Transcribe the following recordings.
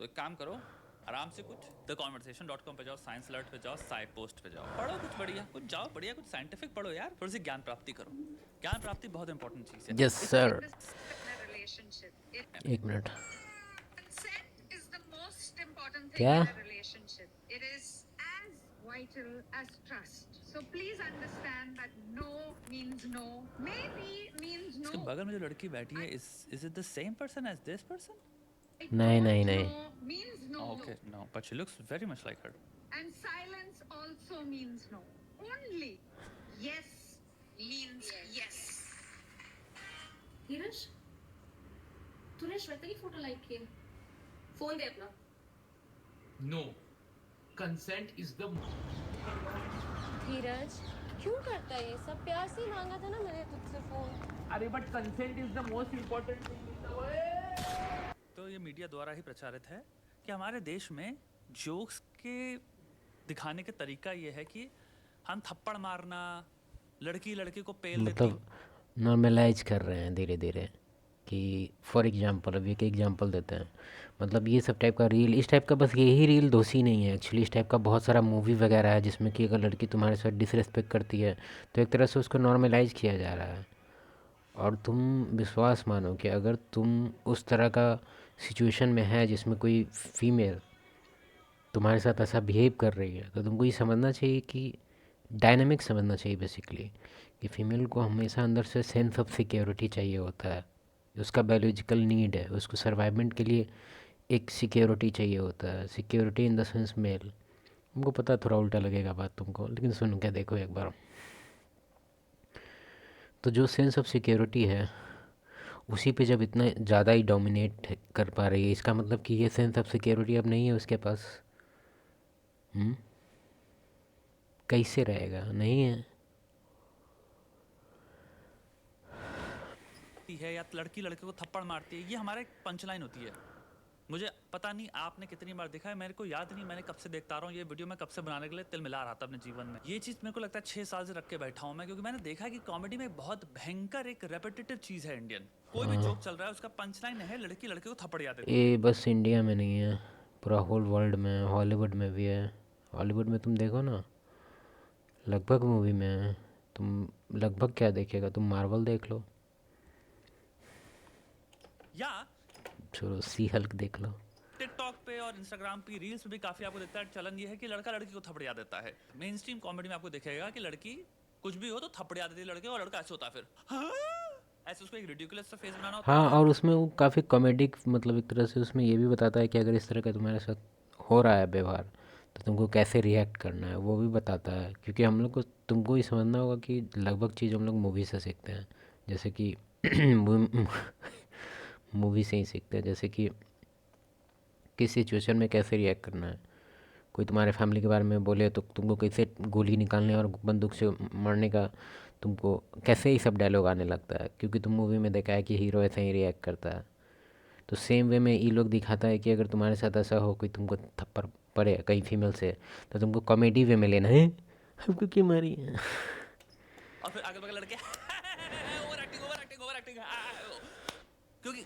तो एक काम करो, आराम से कुछ theconsversation.com पे जाओ, साइंस अलर्ट पे जाओ, साई पोस्ट पे जाओ, पढ़ो कुछ बढ़िया, कुछ जाओ बढ़िया, कुछ साइंटिफिक पढ़ो यार, थोड़ी सी ज्ञान प्राप्ति करो। ज्ञान प्राप्ति बहुत इंपॉर्टेंट चीज है। Yes sir. एक मिनट। क्या? Vital as trust. So please understand that no means no. Maybe means no. इसके बगल में जो लड़की बैठी है, is it the same person as this person? नहीं नहीं नहीं। No means no. Okay, no, but she looks very much like her. And silence also means no. Only yes means yes. धीरज, तूने श्वेता की फोटो लाइक की है? Phone दे अपना। No. Consent is the. धीरज, क्यों करता है ये सब? प्यार से ही मांगा था ना मैंने तुझसे फोन। अरे but consent is the most important thing in the world. तो ये मीडिया द्वारा ही प्रचारित है कि हमारे देश में जोक्स के दिखाने का तरीका ये है कि हम थप्पड़ मारना, लड़की लड़के को पेल देती। मतलब नॉर्मलाइज कर रहे हैं धीरे धीरे कि फॉर एग्जांपल अभी एक एग्जांपल देते हैं। मतलब ये सब टाइप का रील, इस टाइप का बस यही रील दोषी नहीं है एक्चुअली, इस टाइप का बहुत सारा मूवी वगैरह है जिसमें कि अगर लड़की तुम्हारे साथ डिसरेस्पेक्ट करती है तो एक तरह से उसको नॉर्मलाइज किया जा रहा है। और तुम विश्वास मानो कि अगर तुम उस तरह का सिचुएशन में है जिसमें कोई फीमेल तुम्हारे साथ ऐसा बिहेव कर रही है, तो तुमको ये समझना चाहिए कि डायनामिक समझना चाहिए बेसिकली कि फ़ीमेल को हमेशा अंदर से सेंस ऑफ सिक्योरिटी चाहिए होता है। उसका बायोलॉजिकल नीड है, उसको सर्वाइवमेंट के लिए एक सिक्योरिटी चाहिए होता है। Security in the sense male. तुमको पता है थोड़ा उल्टा लगेगा बात तुमको, लेकिन सुन के देखो एक बार। तो जो सेंस ऑफ सिक्योरिटी है उसी पे जब इतना ज़्यादा ही डोमिनेट कर पा रही है, इसका मतलब कि ये सेंस ऑफ सिक्योरिटी अब नहीं है उसके पास। कैसे रहेगा? नहीं है। है या लड़की लड़के को थप्पड़ मारती है, ये हमारे पंचलाइन होती है। मुझे पता नहीं आपने कितनी बार देखा है, मेरे को याद नहीं, मैंने कब से देखता रहा हूँ ये वीडियो, मैं कब से बनाने के लिए तिल मिला रहा था अपने जीवन में। ये चीज़ मेरे को लगता है 6 साल से रख के बैठा हूँ मैं, क्योंकि मैंने देखा है कि कॉमेडी में बहुत भयंकर एक रेपिटेटिव चीज़ है इंडियन। कोई भी जोक चल रहा है उसका पंचलाइन है लड़की लड़के को थप्पड़ याद है। ये बस इंडिया में नहीं है, पूरा होल वर्ल्ड में, हॉलीवुड में भी है। हॉलीवुड में तुम देखो ना, लगभग मूवी में है। तुम लगभग क्या देखेगा, तुम मार्वल देख लो, या छोड़ो सी हल्क देख लो। टिकटॉक पे और इंस्टाग्राम पे रील्स में भी काफी आपको दिखता है चलन ये है कि लड़का लड़की को थप्पड़ याद देता है। मेन स्ट्रीम कॉमेडी में आपको दिखेगा कि लड़की कुछ भी हो तो थप्पड़ याद देती है लड़के, और लड़का ऐसे होता है फिर ऐसे उसको एक रिडिकुलस सा फेस बनाना होता है। हाँ, और उसमें वो काफ़ी कॉमेडिक, मतलब एक तरह से उसमें ये भी बताता है कि अगर इस तरह का तुम्हारे साथ हो रहा है व्यवहार तो तुमको कैसे रिएक्ट करना है, वो भी बताता है। क्योंकि हम लोग को, तुमको ये समझना होगा कि लगभग चीज़ हम लोग मूवी से सीखते हैं। जैसे कि मूवी से ही सीखते हैं, जैसे कि किस सिचुएशन में कैसे रिएक्ट करना है। कोई तुम्हारे फैमिली के बारे में बोले तो तुमको कैसे गोली निकालने और बंदूक से मारने का तुमको कैसे ही सब डायलॉग आने लगता है, क्योंकि तुम मूवी में देखा है कि हीरो ऐसे ही रिएक्ट करता है। तो सेम वे में ये लोग दिखाता है कि अगर तुम्हारे साथ ऐसा हो, कोई तुमको थप्पड़ पड़े कहीं फीमेल से, तो तुमको कॉमेडी वे में लेना है, हमको क्यों मारी है। और फिर अगल बगल लड़के over acting over acting over acting, क्योंकि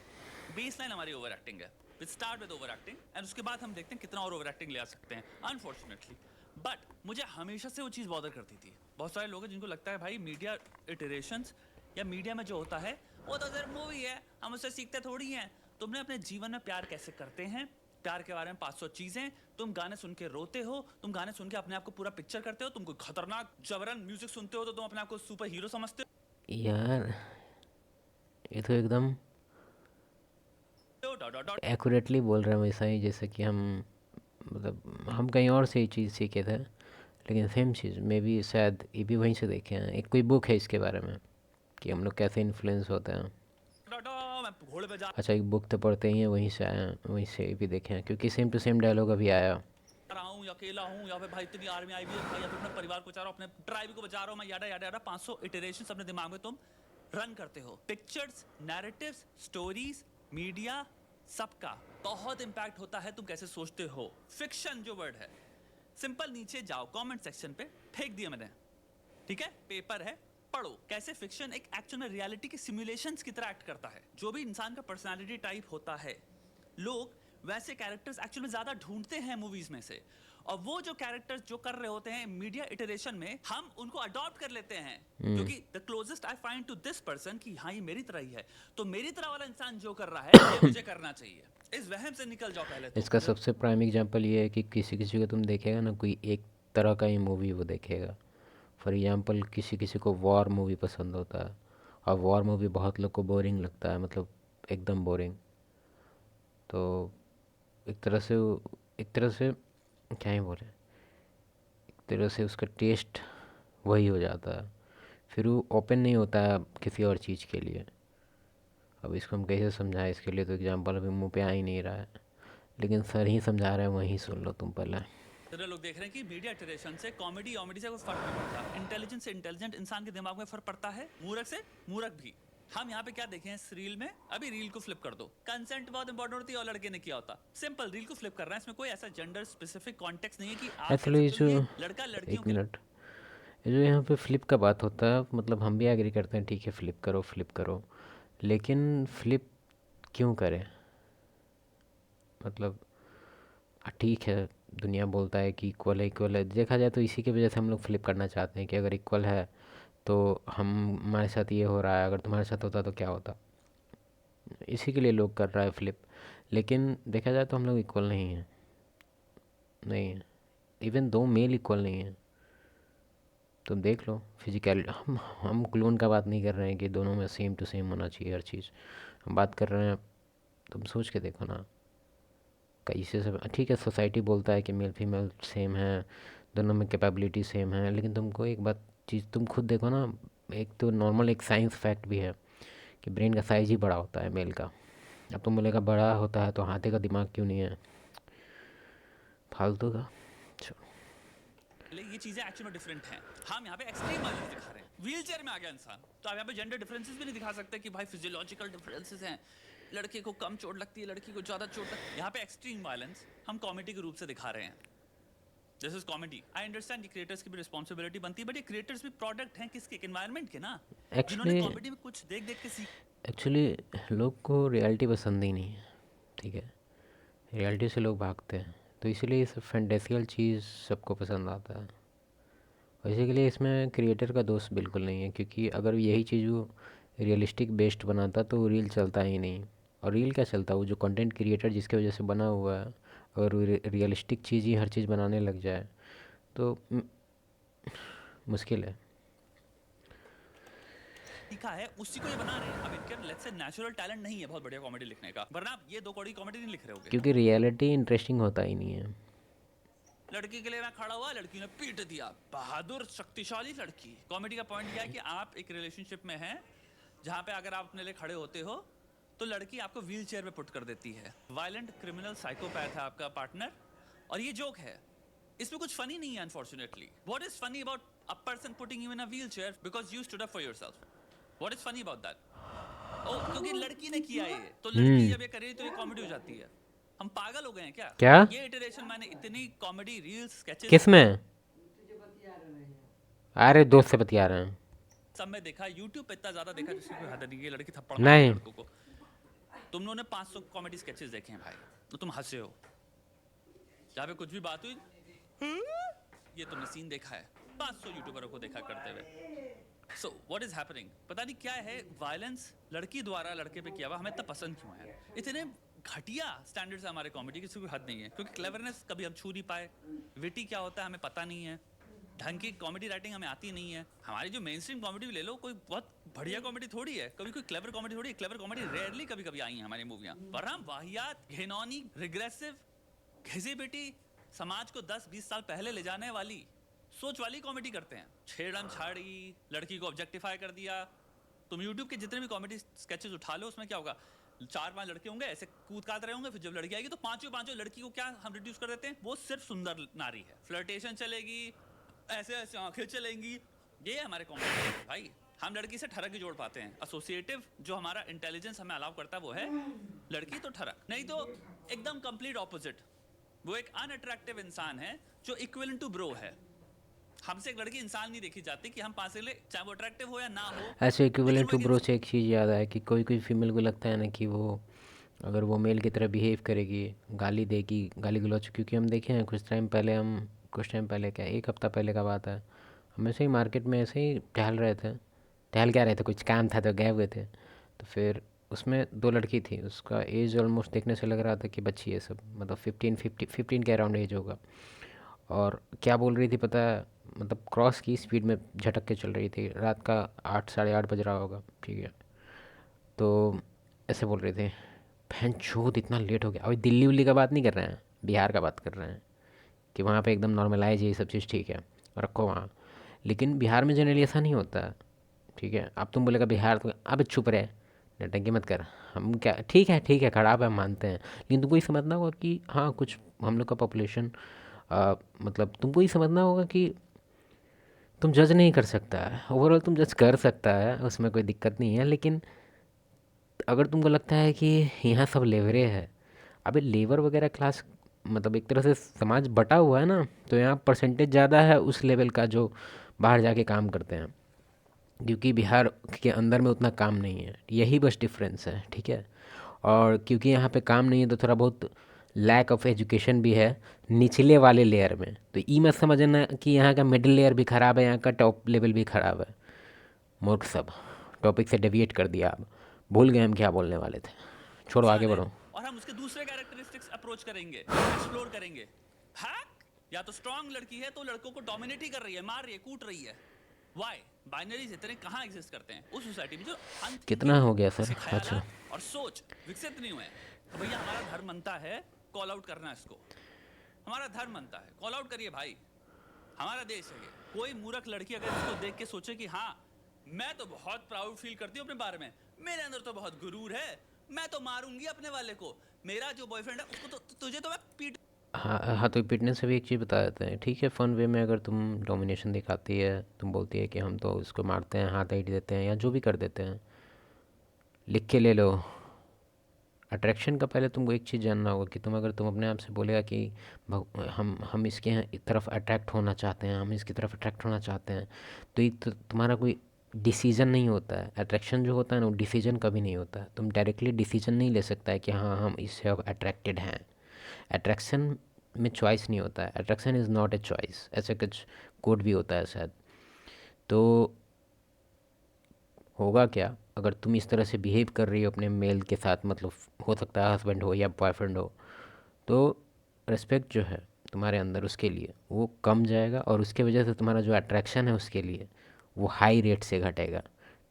बेस लाइन हमारी ओवर एक्टिंग है। We start with over acting and उसके बाद हम देखते हैं कितना और ओवर एक्टिंग ले आ सकते हैं, अनफॉर्चुनेटली। बट मुझे हमेशा से वो चीज़ बॉदर करती थी। बहुत सारे लोग हैं जिनको लगता है भाई मीडिया इटरेशंस या मीडिया में जो होता है वो तो सिर्फ मूवी है, हम उससे सीखते थोड़ी हैं। तुमने अपने जीवन में प्यार कैसे करते हैं, प्यार के बारे में 500 चीजें, तुम गाने सुन के रोते हो, तुम गाने सुन के अपने आप को पूरा पिक्चर करते हो, तुम कोई खतरनाक जबरन म्यूजिक सुनते हो तो तुम अपने आप को सुपर हीरो समझते हो यार ये तो एकदम एक्यूरेटली बोल रहे हैं, वैसा ही जैसे कि हम, मतलब हम कहीं और से ही चीज़ सीखे थे, लेकिन सेम चीज़ मे भी शायद ये भी वहीं से देखे हैं। एक कोई बुक है इसके बारे में कि हम लोग कैसे इन्फ्लुएंस होते हैं। घोड़े पे जा अच्छा, एक बुक तो पढ़ते ही हैं, वहीं से आए हैं, वहीं से भी देखे हैं, क्योंकि सेम टू सेम डायलॉग अभी आया। रहा हूँ या अकेला हूँ या फिर भाई इतनी आर्मी आई हुई है भाई, या फिर अपने परिवार को बचा रहा हूँ, अपने ट्राइब को बचा रहा हूँ मैं, याडा याडा याडा 500 इटरेशंस अपने दिमाग में तुम रन करते हो। पिक्चर्स, नैरेटिव्स, स्टोरीज, मीडिया, सबका बहुत इंपैक्ट होता है तुम कैसे सोचते हो। फिक्शन जो वर्ड है, सिंपल नीचे जाओ कमेंट सेक्शन पे फेंक दिया मैंने, ठीक है, पेपर है, पढ़ो कैसे फिक्शन एक एक्चुअल में रियलिटी के सिमुलेशंस की तरह एक्ट करता है। जो भी इंसान का पर्सनालिटी टाइप होता है, लोग वैसे कैरेक्टर्स एक्चुअली में ज्यादा ढूंढते हैं मूवीज में से, और वो जो कैरेक्टर्स जो कर रहे होते हैं मीडिया इटरेशन में, हम उनको अडॉप्ट कर लेते हैं, क्योंकि the closest I find to this person कि हाँ ये मेरी तरह ही है, तो मेरी तरह वाला इंसान जो कर रहा है ये मुझे करना चाहिए। इस वहम से निकल जाओ पहले तो। इसका सबसे प्राइम एग्जांपल ये है कि किसी किसी को तुम देखेगा ना, कोई एक तरह का ही मूवी वो देखेगा। फॉर एग्जांपल किसी किसी को वॉर मूवी पसंद होता है, और वॉर मूवी बहुत लोग को बोरिंग लगता है, मतलब एकदम बोरिंग। तो एक तरह से क्या ही बोले, एक तरह से उसका टेस्ट वही हो जाता है, फिर वो ओपन नहीं होता है किसी और चीज़ के लिए। अब इसको हम कैसे समझाएं, इसके लिए तो एग्जांपल अभी मुंह पे आ ही नहीं रहा है, लेकिन सर ही समझा रहे हैं, वहीं सुन लो तुम पहले। तरह लोग देख रहे हैं कि मीडिया इटरेशन से कॉमेडी से कोई फर्क नहीं पड़ता, इंटेलिजेंट से इंटेलिजेंट इंसान के दिमाग में फर्क पड़ता है, मूर्ख से मूर्ख भी। हम यहाँ पे क्या देखे हैं इस रील में, अभी रील को फ्लिप कर दो, कंसेंट बहुत इंपॉर्टेंट होती है और लड़के ने किया होता, सिंपल रील को फ्लिप कर रहा है, इसमें कोई ऐसा जेंडर स्पेसिफिक कॉन्टेक्स्ट नहीं है कि आप एक्चुअली जो लड़का लड़कियों एक के। मिनट, ये जो यहाँ पे फ्लिप का बात होता है, मतलब हम भी एग्री करते हैं, ठीक है फ्लिप करो, लेकिन फ्लिप क्यों करें? मतलब ठीक है, दुनिया बोलता है कि इक्वल है, देखा जाए तो इसी की वजह से हम लोग फ्लिप करना चाहते हैं कि अगर इक्वल है तो हमारे साथ ये हो रहा है, अगर तुम्हारे साथ होता तो क्या होता, इसी के लिए लोग कर रहा है फ्लिप। लेकिन देखा जाए तो हम लोग इक्वल नहीं है, इवन दो मेल इक्वल नहीं है। तुम देख लो फिजिकल, हम क्लोन का बात नहीं कर रहे हैं कि दोनों में सेम टू सेम होना चाहिए हर चीज़, हम बात कर रहे हैं, तुम सोच के देखो ना, कैसे सब ठीक है, सोसाइटी बोलता है कि मेल फीमेल सेम है, दोनों में कैपेबिलिटी सेम है, लेकिन तुमको एक बात चीज़ तुम खुद देखो ना, एक तो नॉर्मल एक साइंस फैक्ट भी है कि ब्रेन का साइज ही बड़ा होता है मेल का। अब तुम बोलेगा बड़ा होता है तो हाथी का दिमाग क्यों नहीं है, फालतू का। ये चीजें एक्चुअली में डिफरेंट हैं, हम यहाँ पे एक्सट्रीम वायलेंस दिखा रहे हैं, व्हील चेयर में आ गया इंसान, तो आप यहाँ पे जेंडर डिफरेंसेस भी नहीं दिखा सकते कि भाई फिजियोलॉजिकल डिफरेंसेस हैं, लड़के को कम चोट लगती है, लड़की को ज़्यादा चोट लगती है। यहाँ पे एक्सट्रीम वायलेंस हम कॉमेडी के रूप से दिखा रहे हैं, this is comedy. I understand कि क्रिएटर्स की भी रिस्पॉन्सिबिलिटी बनती है, बट ये क्रिएटर्स भी प्रोडक्ट हैं किसके, एनवायरनमेंट के ना, जिन्होंने कॉमेडी में कुछ देख देख के सीख। एक्चुअली लोग को रियलिटी पसंद ही नहीं है, ठीक है, रियलिटी से लोग भागते हैं, तो इसीलिए ये सब फैंटेसियल चीज़ सबको पसंद आता है, और इसी के लिए इसमें क्रिएटर का दोष बिल्कुल नहीं है, क्योंकि अगर यही चीज़ वो रियलिस्टिक बेस्ड बनाता तो रील चलता ही नहीं। और रील क्या चलता, वो जो कंटेंट क्रिएटर जिसके वजह से बना हुआ है, और रियलिस्टिक चीज़ ही हर चीज़ बनाने लग जाए तो मुश्किल है। सीखा है उसी को ये बना रहे हैं। अब इनके लेट्स से नेचुरल टैलेंट नहीं है बहुत बढ़िया कॉमेडी लिखने का, वरना आप ये दो कौड़ी कॉमेडी नहीं लिख रहे होगे। क्योंकि रियलिटी इंटरेस्टिंग होता ही नहीं है। लड़की के लिए मैं खड़ा हुआ, लड़की ने पीट दिया, बहादुर शक्तिशाली लड़की। कॉमेडी का पॉइंट क्या है कि आप एक रिलेशनशिप में हैं जहाँ पे अगर आप अपने लिए खड़े होते हो तो लड़की आपको व्हील चेयर पे पुट कर देती है। वायलेंट क्रिमिनल साइकोपैथ है आपका पार्टनर, और ये जोक है, इसमें कुछ फनी नहीं है unfortunately. What is funny about a person putting you in a wheel chair because you stood up for yourself? What is funny about that? ओ क्योंकि लड़की ने किया ये, तो लड़की जब ये करे तो ये कॉमेडी हो जाती है। हम पागल हो गए हैं क्या? ये इटरेशन मैंने इतनी कॉमेडी रील्स स्केचेस किसमें? अरे दोस्त से बतिया रहे हैं। सब में देखा, YouTube पे इतना ज्यादा देखा जिसकी कोई हद नहीं है। लड़की थप्पड़ नहीं। लड़कों को। तुम लोगों ने 500 कॉमेडी स्केचेस देखे हैं भाई, तो तुम हंसे हो। जहाँ पे कुछ भी बात हुई, ये तुमने सीन देखा है 500 यूट्यूबरों को देखा करते हुए। So what is happening? पता नहीं क्या है, वायलेंस लड़की द्वारा लड़के पे किया हुआ हमें इतना पसंद क्यों है? इतने घटिया स्टैंडर्ड्स है हमारे कॉमेडी की, कोई हद नहीं है। क्योंकि क्लेवरनेस कभी हम छू नहीं पाए, विटी क्या होता है हमें पता नहीं है, ढंग की कॉमेडी राइटिंग हमें आती नहीं है। हमारी जो मेन स्ट्रीम कॉमेडी ले लो, कोई बहुत बढ़िया कॉमेडी थोड़ी है, कभी कोई क्लेवर कॉमेडी थोड़ी है। क्लेवर कॉमेडी रेयरली कभी कभी आई है हमारी मूवियाँ, पर हम वाहियात, घिनौनी, रिग्रेसिव, घिसी पिटी, समाज को 10-20 साल पहले ले जाने वाली सोच वाली कॉमेडी करते हैं। छेड़म छाड़ी, लड़की को ऑब्जेक्टिफाई कर दिया। तुम यूट्यूब के जितने भी कॉमेडी स्केचेस उठा लो, उसमें क्या होगा, 4-5 लड़के होंगे ऐसे कूद काट रहे होंगे, फिर जब लड़की आएगी तो पांचों लड़की को क्या हम रिड्यूस कर देते हैं, वो सिर्फ सुंदर नारी है। फ्लर्टेशन चलेगी, ऐसे ऐसे आंखें चलेंगी, ये है हमारे कॉमेडी भाई। हम लड़की से ठरक ही जोड़ पाते हैं। एसोसिएटिव जो हमारा इंटेलिजेंस हमें अलाउ करता है वो है लड़की तो ठरक, नहीं तो एकदम कंप्लीट ऑपोजिट। वो एक अनअट्रैक्टिव इंसान है जो इक्विवेलेंट टू ब्रो है। हमसे एक लड़की इंसान नहीं देखी जाती कि हम पास से ले, चाहे वो अट्रैक्टिव हो या ना हो। ऐसे इक्विवेलेंट टू ब्रो से एक चीज़ याद आया कि कोई फीमेल को लगता है ना कि वो अगर वो मेल की तरह बिहेव करेगी, गाली देगी, गाली गलौज, क्योंकि हम देखे हैं कुछ टाइम पहले क्या, एक हफ़्ता पहले का बात है, हम ऐसे ही मार्केट में ऐसे ही टहल रहे थे, टहल क्या रहे थे, कुछ काम था तो गए हुए थे। तो फिर उसमें 2 लड़की थी, उसका एज ऑलमोस्ट देखने से लग रहा था कि बच्ची है सब, मतलब 15 के अराउंड एज होगा। और क्या बोल रही थी पता है, मतलब क्रॉस की स्पीड में झटक के चल रही थी, रात का 8 साढ़े 8 बज रहा होगा, ठीक है। तो ऐसे बोल रहे थे, बहन चोद इतना लेट हो गया। अभी दिल्ली उल्ली का बात नहीं कर रहे हैं, बिहार का बात कर रहे हैं कि वहाँ पे एकदम नॉर्मलाइज है ये सब चीज़, ठीक है, रखो वहाँ। लेकिन बिहार में जनरली ऐसा नहीं होता है, ठीक है। अब तुम बोलेगा बिहार तो अब चुप रहे, नटंकी मत कर, हम क्या, ठीक है खराब है, हम मानते हैं, लेकिन तुमको ये समझना होगा कि हाँ कुछ हम लोग का पॉपुलेशन, मतलब तुमको ये समझना होगा कि तुम जज नहीं कर सकता है, ओवरऑल तुम जज कर सकता है, उसमें कोई दिक्कत नहीं है। लेकिन अगर तुमको लगता है कि यहाँ सब लेवरे है, अबे लेबर वगैरह क्लास, मतलब एक तरह से समाज बटा हुआ है ना, तो यहाँ परसेंटेज ज़्यादा है उस लेवल का जो बाहर जाके काम करते हैं, क्योंकि बिहार के अंदर में उतना काम नहीं है, यही बस डिफरेंस है, ठीक है। और क्योंकि यहाँ पे काम नहीं है तो थोड़ा बहुत लैक ऑफ एजुकेशन भी है निचले वाले लेयर में। तो ई मत समझना कि यहाँ का मिडिल लेयर भी ख़राब है, यहाँ का टॉप लेवल भी ख़राब है। मूर्ख सब, टॉपिक से डेविएट कर दिया, आप भूल गए हम क्या बोलने वाले थे, छोड़ो आगे इंसान है बढ़ो। और हम उसके दूसरे कैरेक्टरिस्टिक्स अप्रोच करेंगे, एक्सप्लोर करेंगे। हैक या तो स्ट्रांग लड़की है तो लड़कों को डोमिनेट ही कर रही है, मार रही है, कूट रही है। व्हाई बाइनरीज इतने कहाँ एग्जिस्ट करते हैं उस सोसाइटी में जो कितना हो गया सर? ऐसे अच्छा, ख्यालात और सोच विकसित नहीं हुए। तो भैया हमारा धर्म बनता है कॉल आउट करना, इसको हमारा धर्म बनता है, कॉल आउट करिए भाई, हमारा देश है ये। कोई मूर्ख लड़की अगर इसको देख के सोचे कि हाँ मैं तो बहुत प्राउड फील करती हूँ अपने बारे में, मेरे अंदर तो बहुत गुरूर है, मैं तो मारूंगी अपने वाले को, मेरा जो बॉयफ्रेंड है उसको तो तुझे तो मैं पीट। हाँ हाँ, तो पिटने से भी एक चीज़ बता देते हैं, ठीक है। फ़न वे में अगर तुम डोमिनेशन दिखाती है, तुम बोलती है कि हम तो उसको मारते हैं, हाथ ईंट देते हैं या जो भी कर देते हैं, लिख के ले लो। अट्रैक्शन का पहले तुमको एक चीज़ जानना होगा कि तुम अपने आप से बोलेगा कि हम इसके तरफ अट्रैक्ट होना चाहते हैं, हम इसकी तरफ अट्रैक्ट होना चाहते हैं, तो ये तो तुम्हारा कोई डिसीज़न नहीं होता है। अट्रैक्शन जो होता है ना, वो डिसीज़न कभी नहीं होता है। तुम डायरेक्टली डिसीज़न नहीं ले सकता है कि हाँ हम इससे अब अट्रैक्टेड हैं। अट्रैक्शन में चॉइस नहीं होता है, attraction is not a choice, ऐसे कुछ कोड भी होता है शायद। तो होगा क्या अगर तुम इस तरह से बिहेव कर रही हो अपने मेल के साथ, मतलब हो सकता है हस्बैंड हो या बॉयफ्रेंड हो, तो रिस्पेक्ट जो है तुम्हारे अंदर उसके लिए वो कम जाएगा, और उसके वजह से तुम्हारा जो अट्रैक्शन है उसके लिए वो हाई रेट से घटेगा।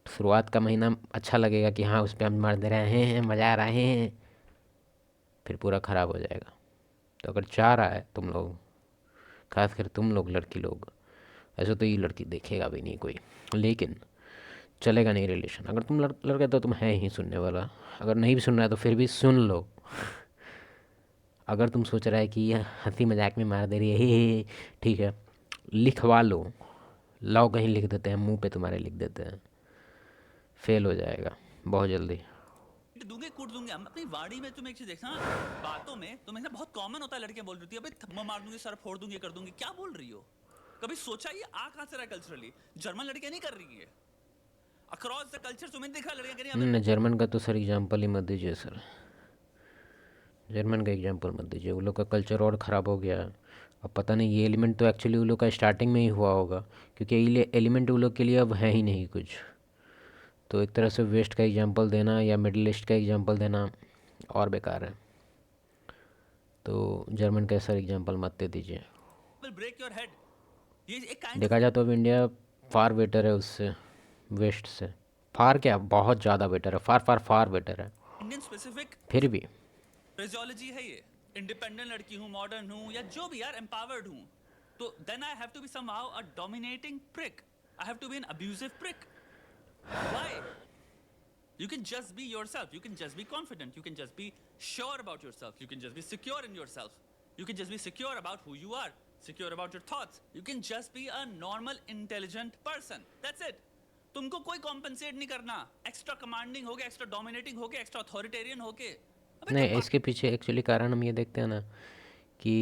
शुरुआत का महीना अच्छा लगेगा कि हाँ उस पर हम मार दे रहे हैं, मज़ा आ रहे हैं, फिर पूरा ख़राब हो जाएगा। तो अगर चाह रहा है तुम लोग, खासकर तुम लोग लड़की लोग, ऐसे तो ये लड़की देखेगा भी नहीं कोई, लेकिन चलेगा नहीं रिलेशन। अगर तुम लड़का तो तुम है ही सुनने वाला, अगर नहीं भी सुन रहा है तो फिर भी सुन लो। अगर तुम सोच रहा है कि ये हंसी मजाक में मार दे रही है, हे, ठीक है, लिखवा लो, लाओ कहीं लिख देते हैं, मुंह पे तुम्हारे लिख देते हैं, फेल हो जाएगा बहुत जल्दी। दूंगे कूट दूंगे हम अपनी वाड़ी में। तुम एक चीज देखना, बातों में तुम्हें ना बहुत कॉमन होता है, लड़कियां बोल रही थी अबे थप्पड़ मार दूंगी, सर फोड़ दूंगी, कर दूंगी। क्या बोल रही हो? कभी सोचा ये आ कहां से रहा कल्चरली? जर्मन लड़कियां नहीं कर रही है, अक्रॉस द कल्चर तुम्हें देखा लड़कियां कह रही हैं जर्मन का तो सर एग्जाम्पल ही मत दीजिए सर, जर्मन का एग्जाम्पल मत दीजिए, वो लोग का कल्चर और ख़राब हो गया है। अब पता नहीं ये एलिमेंट तो एक्चुअली वो लोग का स्टार्टिंग में ही हुआ होगा, क्योंकि ये एलिमेंट वो लोग के लिए अब है ही नहीं कुछ। तो एक तरह से वेस्ट का एग्जांपल देना या मिडिल ईस्ट का एग्जांपल देना और बेकार है। तो जर्मन का सर एग्जांपल मत दे दीजिए। Will break your head. ये एक काइंड देखा जाए तो अब इंडिया फार बेटर है उससे, वेस्ट से। फार क्या, बहुत ज़्यादा बेटर है, फार फार फार बेटर है, इंडियन स्पेसिफिक फिर भी। फिजियोलॉजी है ये। इंडिपेंडेंट लड़की हूँ, मॉडर्न हूँ, या जो भी यार, एम्पावर्ड हूँ, तो then I have to be somehow a dominating prick. I have to be an abusive prick. Why? You can just be yourself. You can just be confident. You can just be sure about yourself. You can just be secure in yourself. You can just be secure about who you are, secure about your thoughts. You can just be a normal, intelligent person. That's it. तुमको कोई compensate नहीं करना extra commanding हो गया, extra dominating हो गया, extra authoritarian हो के। नहीं, इसके पीछे एक्चुअली कारण हम ये देखते हैं ना कि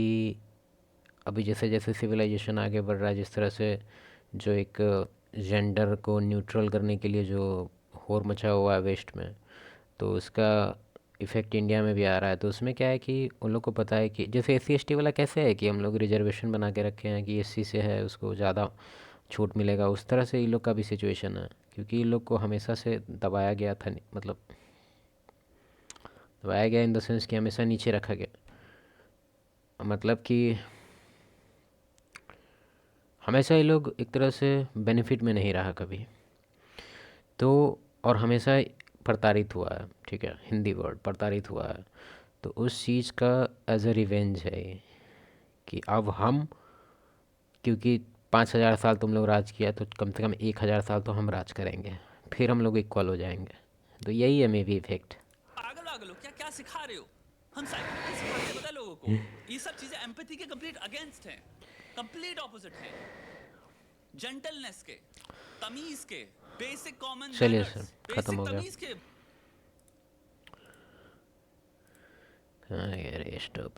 अभी जैसे जैसे सिविलाइजेशन आगे बढ़ रहा है, जिस तरह से जो एक जेंडर को न्यूट्रल करने के लिए जो होड़ मचा हुआ है वेस्ट में, तो उसका इफ़ेक्ट इंडिया में भी आ रहा है, तो उसमें क्या है कि उन लोग को पता है कि जैसे SC ST वाला कैसे है कि हम लोग रिजर्वेशन बना के रखे हैं कि SC से है उसको ज़्यादा छूट मिलेगा, उस तरह से इन लोग का भी सिचुएशन है, क्योंकि इन लोग को हमेशा से दबाया गया था, मतलब दबाया गया इन द सेंस कि हमेशा नीचे रखा गया, मतलब कि हमेशा ये लोग एक तरह से बेनिफिट में नहीं रहा कभी, तो और हमेशा प्रताड़ित हुआ है, ठीक है, हिंदी वर्ड प्रताड़ित हुआ है, तो उस चीज़ का एज अ रिवेंज है ये, कि अब हम, क्योंकि 5,000 साल तुम लोग राज किया तो कम से कम 1,000 साल तो हम राज करेंगे, फिर हम लोग इक्वल हो जाएंगे, तो यही है मे बी इफेक्ट। पागल वागल हो क्या? क्या सिखा रहे हो? हम साइकोलॉजी सिखाते हैं पता है लोगों को। ये सब चीजें एम्पैथी के कंप्लीट अगेंस्ट हैं, कंप्लीट ऑपोजिट हैं। जेंटलनेस के, तमीज के, बेसिक कॉमन चलिए सर, मैनर्स, ख़त्म बेसिक हो गया। तमीज के। हाँ यार, स्टॉप।